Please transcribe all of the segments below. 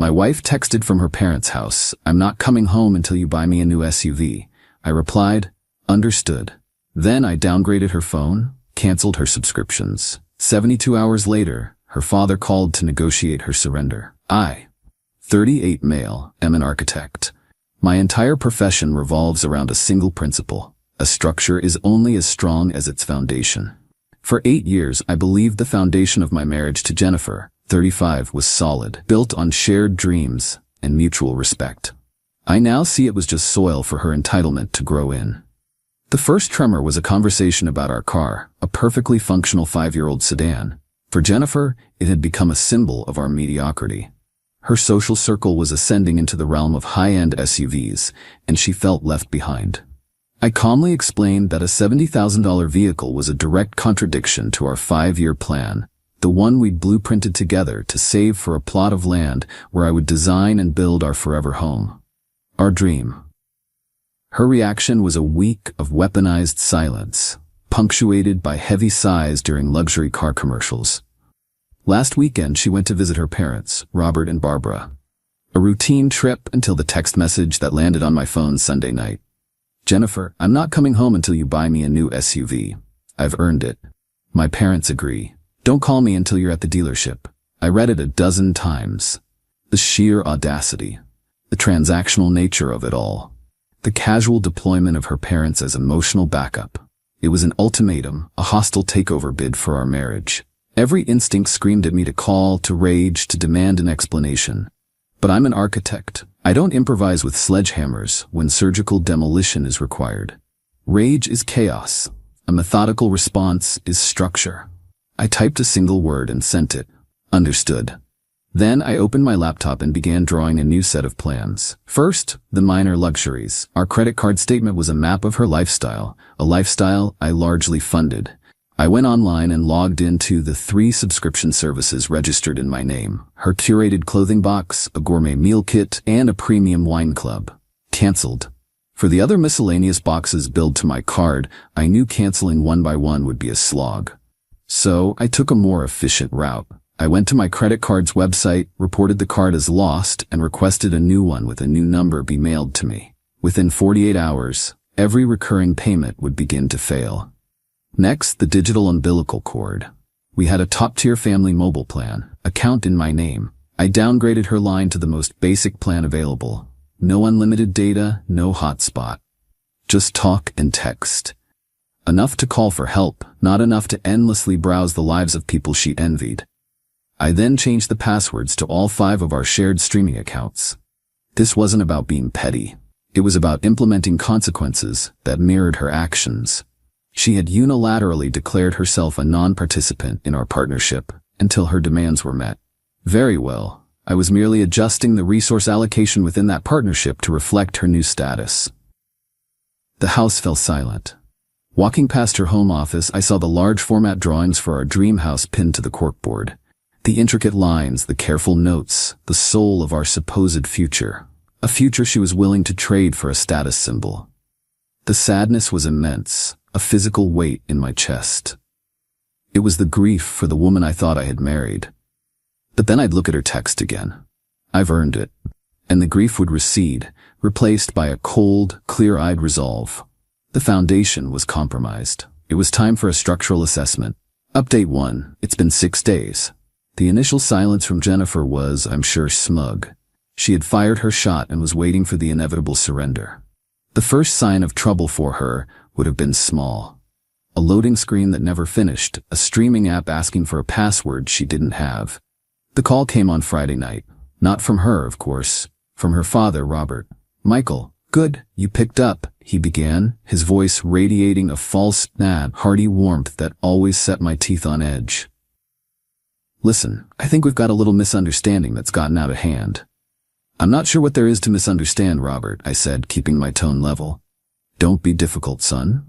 My wife texted from her parents' house, "I'm not coming home until you buy me a new SUV." I replied, "Understood." Then I downgraded her phone, canceled her subscriptions. 72 hours later, her father called to negotiate her surrender. I, 38 male, am an architect. My entire profession revolves around a single principle. A structure is only as strong as its foundation. For 8 years, I believed the foundation of my marriage to Jennifer, 35, was solid, built on shared dreams and mutual respect. I now see it was just soil for her entitlement to grow in. The first tremor was a conversation about our car, a perfectly functional 5-year-old sedan. For Jennifer, it had become a symbol of our mediocrity. Her social circle was ascending into the realm of high-end SUVs, and she felt left behind. I calmly explained that a $70,000 vehicle was a direct contradiction to our 5-year plan, the one we'd blueprinted together to save for a plot of land where I would design and build our forever home. Our dream. Her reaction was a week of weaponized silence, punctuated by heavy sighs during luxury car commercials. Last weekend, she went to visit her parents, Robert and Barbara. A routine trip until the text message that landed on my phone Sunday night. "Jennifer, I'm not coming home until you buy me a new SUV. I've earned it." My parents agree. "Don't call me until you're at the dealership." I read it a dozen times. The sheer audacity. The transactional nature of it all. The casual deployment of her parents as emotional backup. It was an ultimatum, a hostile takeover bid for our marriage. Every instinct screamed at me to call, to rage, to demand an explanation. But I'm an architect. I don't improvise with sledgehammers when surgical demolition is required. Rage is chaos. A methodical response is structure. I typed a single word and sent it. Understood. Then I opened my laptop and began drawing a new set of plans. First, the minor luxuries. Our credit card statement was a map of her lifestyle, a lifestyle I largely funded. I went online and logged into the 3 subscription services registered in my name: her curated clothing box, a gourmet meal kit, and a premium wine club. Cancelled. For the other miscellaneous boxes billed to my card, I knew canceling one by one would be a slog. So I took a more efficient route. I went to my credit card's website, reported the card as lost, and requested a new one with a new number be mailed to me. Within 48 hours, every recurring payment would begin to fail. Next, the digital umbilical cord. We had a top-tier family mobile plan, account in my name. I downgraded her line to the most basic plan available. No unlimited data, no hotspot. Just talk and text. Enough to call for help, not enough to endlessly browse the lives of people she envied. I then changed the passwords to all 5 of our shared streaming accounts. This wasn't about being petty. It was about implementing consequences that mirrored her actions. She had unilaterally declared herself a non-participant in our partnership until her demands were met. Very well. I was merely adjusting the resource allocation within that partnership to reflect her new status. The house fell silent. Walking past her home office, I saw the large format drawings for our dream house pinned to the corkboard. The intricate lines, the careful notes, the soul of our supposed future. A future she was willing to trade for a status symbol. The sadness was immense, a physical weight in my chest. It was the grief for the woman I thought I had married. But then I'd look at her text again. "I've earned it." And the grief would recede, replaced by a cold, clear-eyed resolve. The foundation was compromised. It was time for a structural assessment. Update 1. It's been 6 days. The initial silence from Jennifer was, I'm sure, smug. She had fired her shot and was waiting for the inevitable surrender. The first sign of trouble for her would have been small. A loading screen that never finished, a streaming app asking for a password she didn't have. The call came on Friday night. Not from her, of course. From her father, Robert. "Michael, good, you picked up," he began, his voice radiating a false, hearty warmth that always set my teeth on edge. "Listen, I think we've got a little misunderstanding that's gotten out of hand." "I'm not sure what there is to misunderstand, Robert," I said, keeping my tone level. "Don't be difficult, son.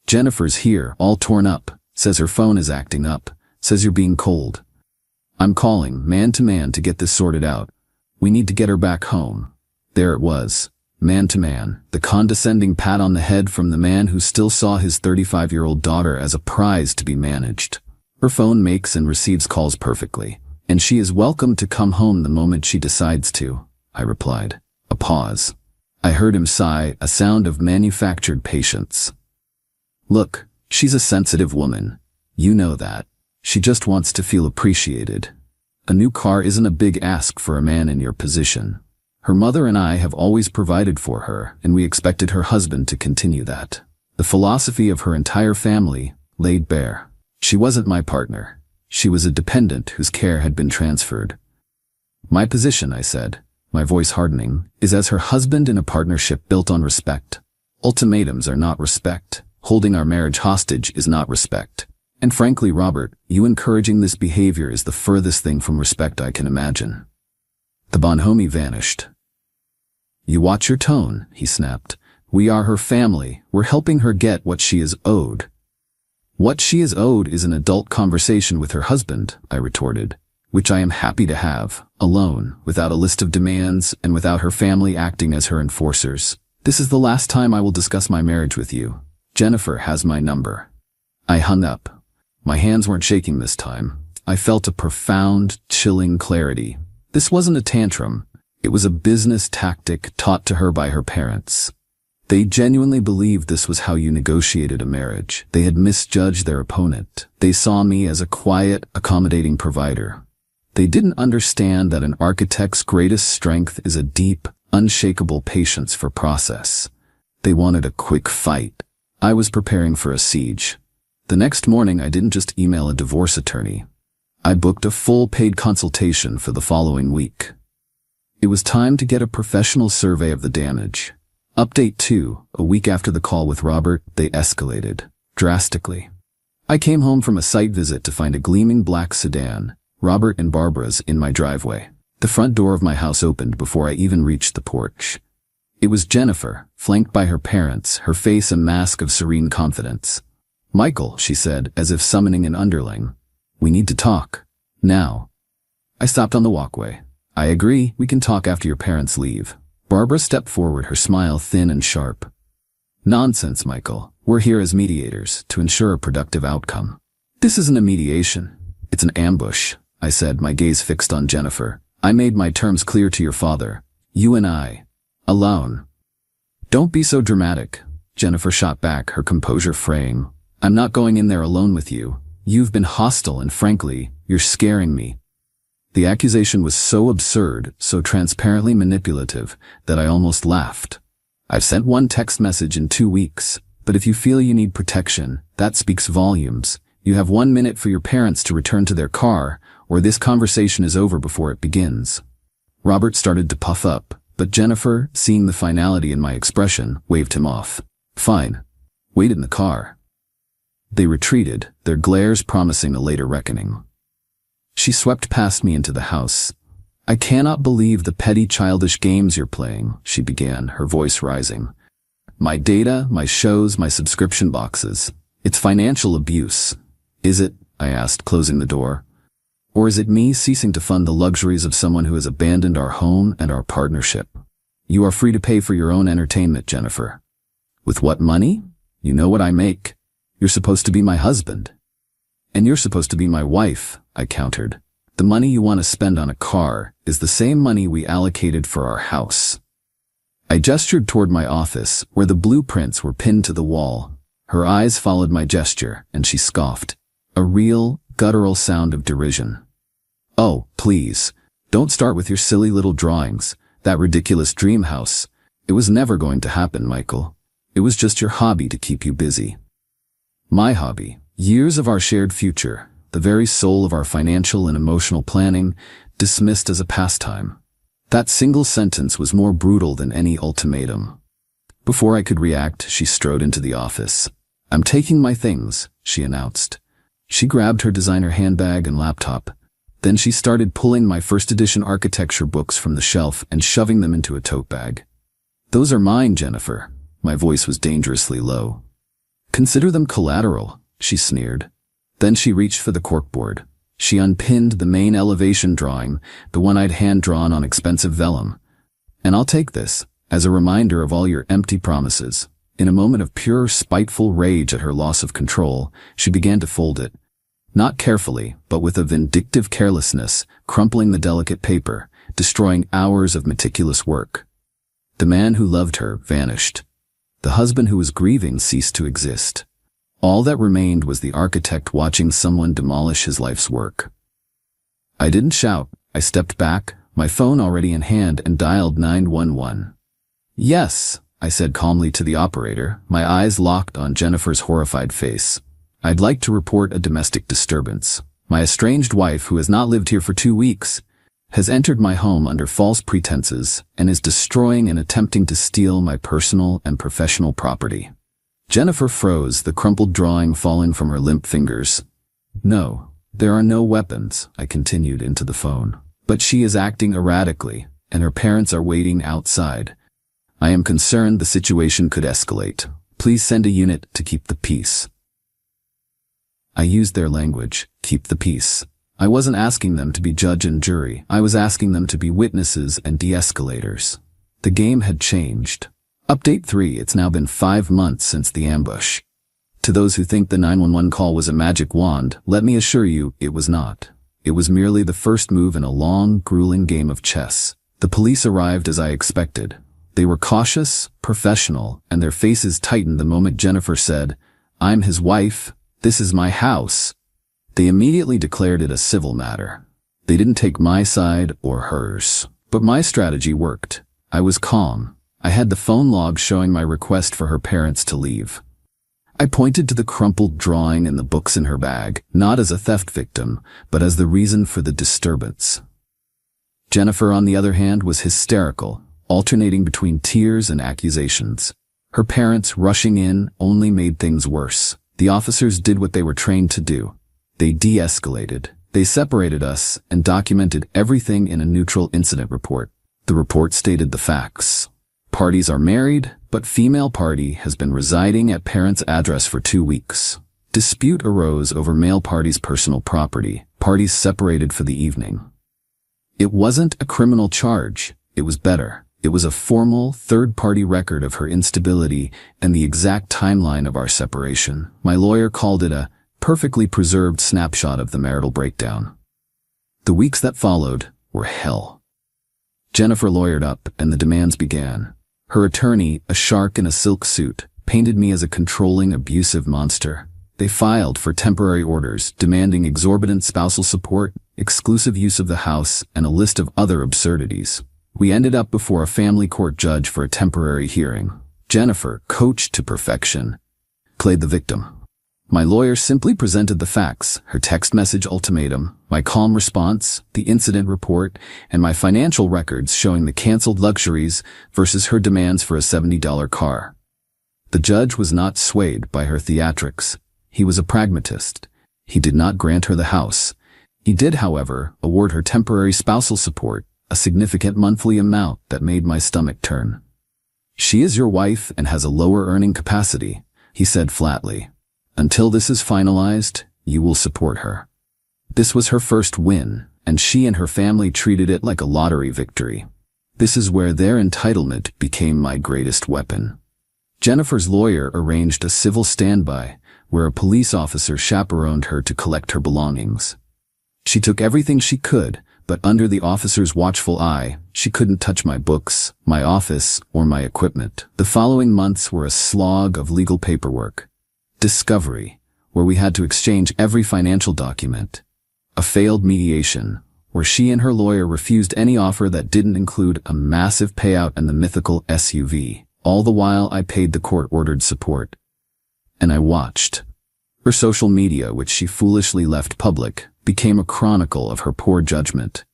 Jennifer's here, all torn up, says her phone is acting up, says you're being cold. I'm calling, man to man, to get this sorted out. We need to get her back home." There it was, man to man, the condescending pat on the head from the man who still saw his 35-year-old daughter as a prize to be managed. Her phone makes and receives calls perfectly. And she is welcome to come home the moment she decides to, I replied. A pause. I heard him sigh, a sound of manufactured patience. Look, she's a sensitive woman. You know that. She just wants to feel appreciated. A new car isn't a big ask for a man in your position. Her mother and I have always provided for her, and we expected her husband to continue that. The philosophy of her entire family, laid bare. She wasn't my partner. She was a dependent whose care had been transferred. My position, I said, my voice hardening, is as her husband in a partnership built on respect. Ultimatums are not respect. Holding our marriage hostage is not respect. And frankly, Robert, you encouraging this behavior is the furthest thing from respect I can imagine. The bonhomie vanished. You watch your tone, he snapped. We are her family. We're helping her get what she is owed. What she is owed is an adult conversation with her husband, I retorted, which I am happy to have, alone, without a list of demands and without her family acting as her enforcers. This is the last time I will discuss my marriage with you. Jennifer has my number. I hung up. My hands weren't shaking this time. I felt a profound, chilling clarity. This wasn't a tantrum. It was a business tactic taught to her by her parents. They genuinely believed this was how you negotiated a marriage. They had misjudged their opponent. They saw me as a quiet, accommodating provider. They didn't understand that an architect's greatest strength is a deep, unshakable patience for process. They wanted a quick fight. I was preparing for a siege. The next morning, I didn't just email a divorce attorney. I booked a full paid consultation for the following week. It was time to get a professional survey of the damage. Update 2, a week after the call with Robert, they escalated, drastically. I came home from a site visit to find a gleaming black sedan, Robert and Barbara's, in my driveway. The front door of my house opened before I even reached the porch. It was Jennifer, flanked by her parents, her face a mask of serene confidence. Michael, she said, as if summoning an underling. We need to talk. Now. I stopped on the walkway. I agree, we can talk after your parents leave. Barbara stepped forward, her smile thin and sharp. Nonsense, Michael. We're here as mediators, to ensure a productive outcome. This isn't a mediation. It's an ambush, I said, my gaze fixed on Jennifer. I made my terms clear to your father. You and I. Alone. Don't be so dramatic. Jennifer shot back, her composure fraying. I'm not going in there alone with you. You've been hostile and frankly, you're scaring me. The accusation was so absurd, so transparently manipulative, that I almost laughed. I've sent one text message in 2 weeks, but if you feel you need protection, that speaks volumes. You have 1 minute for your parents to return to their car, or this conversation is over before it begins. Robert started to puff up, but Jennifer, seeing the finality in my expression, waved him off. Fine. Wait in the car. They retreated, their glares promising a later reckoning. She swept past me into the house. I cannot believe the petty childish games you're playing, she began, her voice rising. My data, my shows, my subscription boxes. It's financial abuse. Is it? I asked, closing the door. Or is it me ceasing to fund the luxuries of someone who has abandoned our home and our partnership? You are free to pay for your own entertainment, Jennifer. With what money? You know what I make. You're supposed to be my husband. And you're supposed to be my wife, I countered. The money you want to spend on a car is the same money we allocated for our house. I gestured toward my office, where the blueprints were pinned to the wall. Her eyes followed my gesture, and she scoffed. A real, guttural sound of derision. Oh, please. Don't start with your silly little drawings, that ridiculous dream house. It was never going to happen, Michael. It was just your hobby to keep you busy. My hobby. Years of our shared future, the very soul of our financial and emotional planning, dismissed as a pastime. That single sentence was more brutal than any ultimatum. Before I could react, she strode into the office. I'm taking my things, she announced. She grabbed her designer handbag and laptop. Then she started pulling my first edition architecture books from the shelf and shoving them into a tote bag. Those are mine, Jennifer. My voice was dangerously low. Consider them collateral, she sneered. Then she reached for the corkboard. She unpinned the main elevation drawing, the one I'd hand-drawn on expensive vellum. And I'll take this, as a reminder of all your empty promises. In a moment of pure, spiteful rage at her loss of control, she began to fold it. Not carefully, but with a vindictive carelessness, crumpling the delicate paper, destroying hours of meticulous work. The man who loved her vanished. The husband who was grieving ceased to exist. All that remained was the architect watching someone demolish his life's work. I didn't shout. I stepped back, my phone already in hand, and dialed 911. "Yes," I said calmly to the operator, my eyes locked on Jennifer's horrified face. "I'd like to report a domestic disturbance. My estranged wife, who has not lived here for 2 weeks, has entered my home under false pretenses and is destroying and attempting to steal my personal and professional property." Jennifer froze, the crumpled drawing falling from her limp fingers. "No, there are no weapons," I continued into the phone. "But she is acting erratically, and her parents are waiting outside. I am concerned the situation could escalate. Please send a unit to keep the peace." I used their language, keep the peace. I wasn't asking them to be judge and jury. I was asking them to be witnesses and de-escalators. The game had changed. Update 3, it's now been 5 months since the ambush. To those who think the 911 call was a magic wand, let me assure you, it was not. It was merely the first move in a long, grueling game of chess. The police arrived as I expected. They were cautious, professional, and their faces tightened the moment Jennifer said, "I'm his wife. This is my house." They immediately declared it a civil matter. They didn't take my side or hers. But my strategy worked. I was calm. I had the phone log showing my request for her parents to leave. I pointed to the crumpled drawing and the books in her bag, not as a theft victim, but as the reason for the disturbance. Jennifer, on the other hand, was hysterical, alternating between tears and accusations. Her parents rushing in only made things worse. The officers did what they were trained to do. They de-escalated. They separated us and documented everything in a neutral incident report. The report stated the facts. Parties are married, but female party has been residing at parent's address for 2 weeks. Dispute arose over male party's personal property. Parties separated for the evening. It wasn't a criminal charge. It was better. It was a formal, third-party record of her instability and the exact timeline of our separation. My lawyer called it a perfectly preserved snapshot of the marital breakdown. The weeks that followed were hell. Jennifer lawyered up, and the demands began. Her attorney, a shark in a silk suit, painted me as a controlling, abusive monster. They filed for temporary orders, demanding exorbitant spousal support, exclusive use of the house, and a list of other absurdities. We ended up before a family court judge for a temporary hearing. Jennifer, coached to perfection, played the victim. My lawyer simply presented the facts, her text message ultimatum, my calm response, the incident report, and my financial records showing the canceled luxuries versus her demands for a $70 car. The judge was not swayed by her theatrics. He was a pragmatist. He did not grant her the house. He did, however, award her temporary spousal support, a significant monthly amount that made my stomach turn. "She is your wife and has a lower earning capacity," he said flatly. "Until this is finalized, you will support her." This was her first win, and she and her family treated it like a lottery victory. This is where their entitlement became my greatest weapon. Jennifer's lawyer arranged a civil standby, where a police officer chaperoned her to collect her belongings. She took everything she could, but under the officer's watchful eye, she couldn't touch my books, my office, or my equipment. The following months were a slog of legal paperwork. Discovery, where we had to exchange every financial document. A failed mediation, where she and her lawyer refused any offer that didn't include a massive payout and the mythical SUV. All the while I paid the court-ordered support. And I watched. Her social media, which she foolishly left public, became a chronicle of her poor judgment.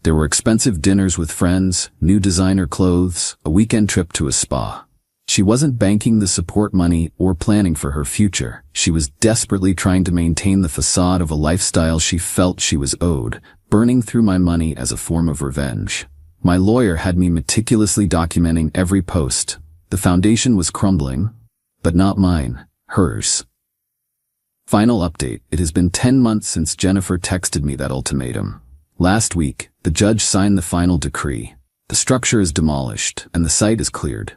There were expensive dinners with friends, new designer clothes, a weekend trip to a spa. She wasn't banking the support money or planning for her future. She was desperately trying to maintain the facade of a lifestyle she felt she was owed, burning through my money as a form of revenge. My lawyer had me meticulously documenting every post. The foundation was crumbling, but not mine, hers. Final update. It has been 10 months since Jennifer texted me that ultimatum. Last week, the judge signed the final decree. The structure is demolished, and the site is cleared.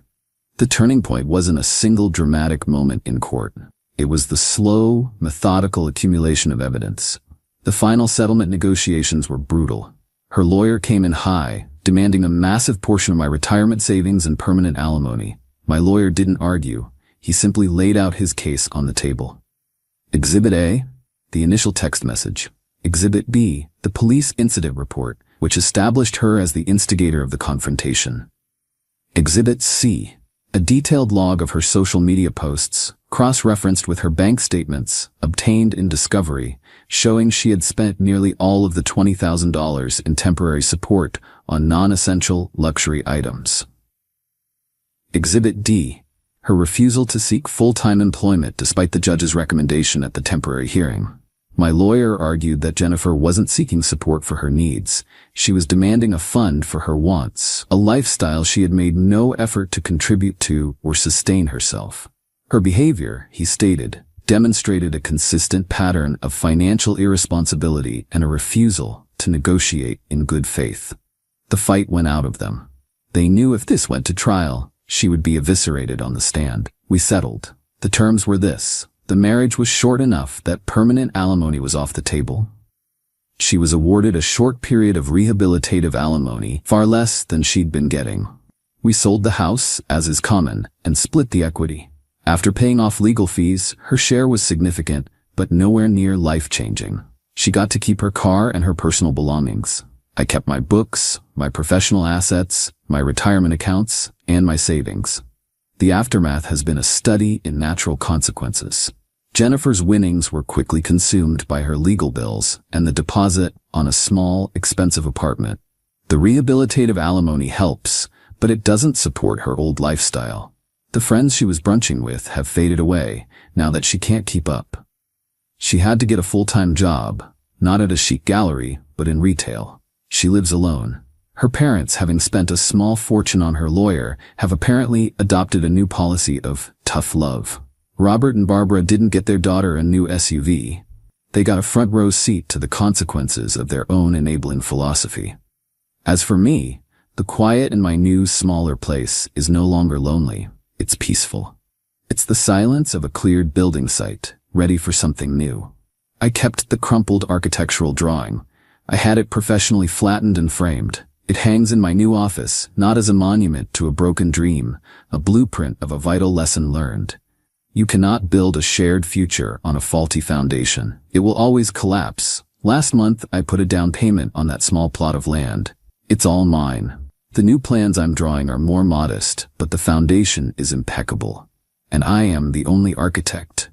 The turning point wasn't a single dramatic moment in court. It was the slow, methodical accumulation of evidence. The final settlement negotiations were brutal. Her lawyer came in high, demanding a massive portion of my retirement savings and permanent alimony. My lawyer didn't argue. He simply laid out his case on the table. Exhibit A, the initial text message. Exhibit B, the police incident report, which established her as the instigator of the confrontation. Exhibit C, a detailed log of her social media posts, cross-referenced with her bank statements, obtained in discovery, showing she had spent nearly all of the $20,000 in temporary support on non-essential luxury items. Exhibit D, her refusal to seek full-time employment despite the judge's recommendation at the temporary hearing. My lawyer argued that Jennifer wasn't seeking support for her needs. She was demanding a fund for her wants, a lifestyle she had made no effort to contribute to or sustain herself. Her behavior, he stated, demonstrated a consistent pattern of financial irresponsibility and a refusal to negotiate in good faith. The fight went out of them. They knew if this went to trial, she would be eviscerated on the stand. We settled. The terms were this. The marriage was short enough that permanent alimony was off the table. She was awarded a short period of rehabilitative alimony, far less than she'd been getting. We sold the house, as is common, and split the equity. After paying off legal fees, her share was significant, but nowhere near life-changing. She got to keep her car and her personal belongings. I kept my books, my professional assets, my retirement accounts, and my savings. The aftermath has been a study in natural consequences. Jennifer's winnings were quickly consumed by her legal bills and the deposit on a small, expensive apartment. The rehabilitative alimony helps, but it doesn't support her old lifestyle. The friends she was brunching with have faded away now that she can't keep up. She had to get a full-time job, not at a chic gallery, but in retail. She lives alone. Her parents, having spent a small fortune on her lawyer, have apparently adopted a new policy of tough love. Robert and Barbara didn't get their daughter a new SUV. They got a front row seat to the consequences of their own enabling philosophy. As for me, the quiet in my new, smaller place is no longer lonely. It's peaceful. It's the silence of a cleared building site, ready for something new. I kept the crumpled architectural drawing. I had it professionally flattened and framed. It hangs in my new office, not as a monument to a broken dream, a blueprint of a vital lesson learned. You cannot build a shared future on a faulty foundation. It will always collapse. Last month, I put a down payment on that small plot of land. It's all mine. The new plans I'm drawing are more modest, but the foundation is impeccable. And I am the only architect,